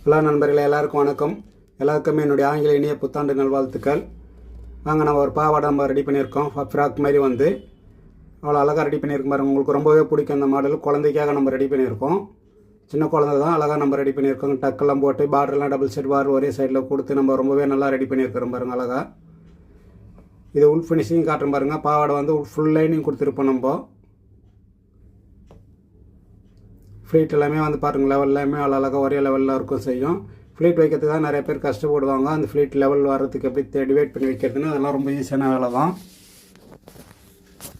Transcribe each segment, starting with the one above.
Hello நண்பர்களே, எல்லாருக்கும் வணக்கம். எல்லாருக்குமே என்னுடைய ஆங்கில இனிய புத்தாண்டு நல்வாழ்த்துக்கள். வாங்க, நம்ம ஒரு பாவாடை நம்ம ரெடி பண்ணியிருக்கோம். ஃப்ராக் மாதிரி வந்து அவ்வளோ அழகாக ரெடி பண்ணியிருக்கோம் பாருங்கள். உங்களுக்கு ரொம்பவே பிடிக்கும் அந்த மாடல். குழந்தைக்காக நம்ம ரெடி பண்ணியிருக்கோம். சின்ன குழந்தை தான், அழகாக நம்ம ரெடி பண்ணியிருக்கோம். டக்கெல்லாம் போட்டு பார்டர்லாம் டபுள் சைட் பார்டர் ஒரே சைடில் கொடுத்து நம்ம ரொம்பவே நல்லா ரெடி பண்ணியிருக்கிறோம் பாருங்கள் அழகாக. இது உள் ஃபினிஷிங் காட்டுறோம் பாருங்கள். பாவாடை வந்து ஃபுல் லைனிங் கொடுத்துருப்போம். நம்ம ஃப்ளீட் எல்லாமே வந்து பாருங்கள், லெவல் எல்லாமே அழகாக ஒரே லெவலில் இருக்கும் செய்யும். ஃப்ளீட் வைக்கிறதுக்கு தான் நிறைய பேர் கஷ்டப்படுவாங்க. அந்த ஃப்ளீட் லெவல் வர்றதுக்கு எப்படி டிவைட் பண்ணி வைக்கிறதுன்னு அதெல்லாம் ரொம்ப ஈஸியான வேலை தான்.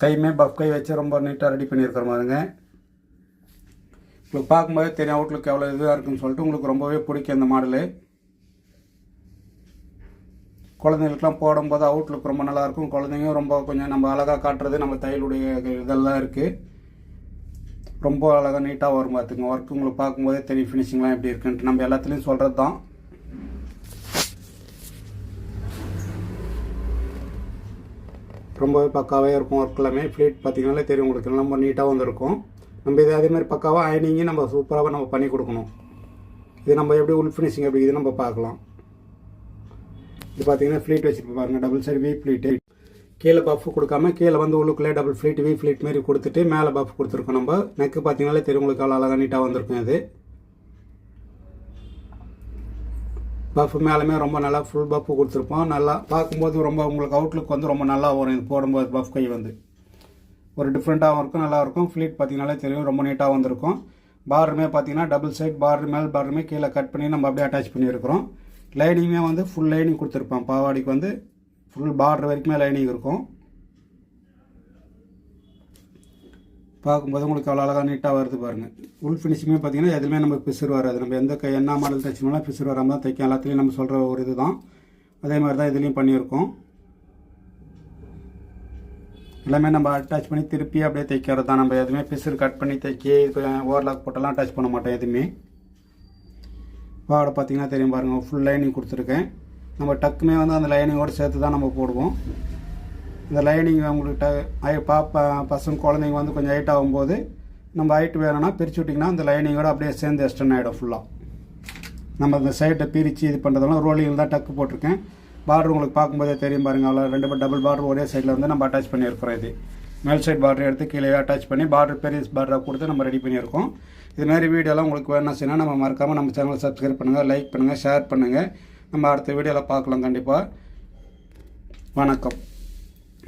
கையுமே பஃப் கை வச்சு ரொம்ப நீட்டாக ரெடி பண்ணியிருக்கிற மாதிரிங்க. உங்களுக்கு பார்க்கும்போதே தெரியும் அவுட்லுக் எவ்வளோ இதுவாக இருக்குன்னு சொல்லிட்டு. உங்களுக்கு ரொம்பவே பிடிக்கும் இந்த மாடலு. குழந்தைங்களுக்குலாம் போடும்போது அவுட்லுக் ரொம்ப நல்லாயிருக்கும். குழந்தைங்க ரொம்ப கொஞ்சம் நம்ம அழகாக காட்டுறது நம்ம தையலுடைய இதெல்லாம் இருக்குது. ரொம்ப அழகாக நீட்டாக வரும் பார்த்துங்க. ஒர்க் உங்களுக்கு பார்க்கும்போதே தெரியும் ஃபினிஷிங்லாம் எப்படி இருக்குன்ட்டு. நம்ம எல்லாத்துலேயும் சொல்கிறது தான். ரொம்பவே பக்காவே இருக்கும் ஒர்க் எல்லாமே. ஃப்ளீட் பார்த்தீங்கன்னாலே தெரியும் உங்களுக்கு ரொம்ப நீட்டாக வந்துருக்கும். நம்ம இது அதேமாதிரி பக்காவாக அயனிங்கும் நம்ம சூப்பராக நம்ம பண்ணி கொடுக்கணும். இது நம்ம எப்படி உள் ஃபினிஷிங் எப்படி இது நம்ம பார்க்கலாம். இது பார்த்தீங்கன்னா ஃப்ளீட் வச்சுருப்போம் பாருங்கள். Double side V pleat. கீழே பஃப் கொடுக்காம கீழே வந்து உள்ளுக்குள்ளே டபுள் ஃப்ளீட் வி ஃப்ளீட் மாரி கொடுத்துட்டு மேலே பஃப் கொடுத்துருக்கோம். நம்ம நெக்கு பார்த்தீங்கன்னாலே தெரியும் உங்களுக்கு அவ்வளோ அழகாக நீட்டாக வந்திருக்கும். இது பஃப் மேலுமே ரொம்ப நல்லா ஃபுல் பஃப் கொடுத்துருப்போம். நல்லா பார்க்கும்போது ரொம்ப உங்களுக்கு அவுட்லுக் வந்து ரொம்ப நல்லா வரும். இது போடும்போது பஃப் கை வந்து ஒரு டிஃப்ரெண்ட்டாகவும் இருக்கும், நல்லாயிருக்கும். ஃப்ளீட் பார்த்தீங்கன்னாலே தெரியும் ரொம்ப நீட்டாக வந்திருக்கும். பார்டருமே பார்த்தீங்கன்னா டபுள் சைட் பார்டர் மேல் பார்டருமே கீழே கட் பண்ணி நம்ம அப்படியே அட்டாச் பண்ணியிருக்கிறோம். லைனிங்குமே வந்து ஃபுல் லைனிங் கொடுத்துருப்போம். பாவாடிக்கு வந்து ஃபுல் பார்டர் வரைக்குமே லைனிங் இருக்கும். பார்க்கும்போது உங்களுக்கு அவ்வளோ அழகாக நீட்டாக வருது பாருங்கள். உள் ஃபினிஷிங்குமே பார்த்தீங்கன்னா எதுவுமே நமக்கு பிசுறு வராது. நம்ம எந்த என்ன மாடல் தைச்சோம்னா பிசுறு வராமல் தான் தைக்கும். எல்லாத்துலேயும் நம்ம சொல்கிற ஒரு இது தான். அதே மாதிரி தான் இதுலேயும் பண்ணியிருக்கோம். எல்லாமே நம்ம அட்டாச் பண்ணி திருப்பி அப்படியே தைக்கிறது தான். நம்ம எதுவுமே பிசுறு கட் பண்ணி தைக்கி ஓவர்லாக் போட்டெல்லாம் அட்டாச் பண்ண மாட்டோம் எதுவுமே. பாவாடை பார்த்தீங்கன்னா தெரியும் பாருங்கள், ஃபுல் லைனிங் கொடுத்துருக்கேன். நம்ம டக்குமே வந்து அந்த லைனிங்கோடு சேர்த்து தான் நம்ம போடுவோம். இந்த லைனிங் உங்களுக்கு பசங்க குழந்தைங்க வந்து கொஞ்சம் ஹைட் ஆகும்போது நம்ம ஹைட் வேணும்னா பிரித்து விட்டிங்கன்னா அந்த லைனிங்கோடு அப்படியே சேர்ந்து எக்ஸ்டன் ஆகிடும் ஃபுல்லாக. நம்ம அந்த சைட்டை பிரித்து இது பண்ணுறதெல்லாம் ரோலிங்கில் தான் டக்கு போட்டிருக்கேன். பார்டர் உங்களுக்கு பார்க்கும்போதே தெரியும் பாருங்கள். அவ்வளோ ரெண்டு டபுள் பார்டர் ஒரே சைடில் வந்து நம்ம அட்டாச் பண்ணியிருக்கிறோம். இது மேல் சைட் பார்டர் எடுத்து கீழே அட்டாச் பண்ணி பார்டர் பெரிய பார்டராக கொடுத்து நம்ம ரெடி பண்ணியிருக்கோம். இதுமாதிரி வீடியோலாம் உங்களுக்கு வேணும் செய்யணும். நம்ம மறக்காமல் நம்ம சேனலை சப்ஸ்கிரைப் பண்ணுங்கள், லைக் பண்ணுங்கள், ஷேர் பண்ணுங்கள். நம்ம அடுத்த வீடியோவில் பார்க்கலாம் கண்டிப்பாக. வணக்கம்.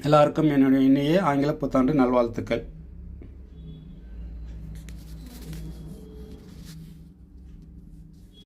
எல்லாருக்கும் என்னுடைய இனிய ஆங்கில புத்தாண்டு நல்வாழ்த்துக்கள்.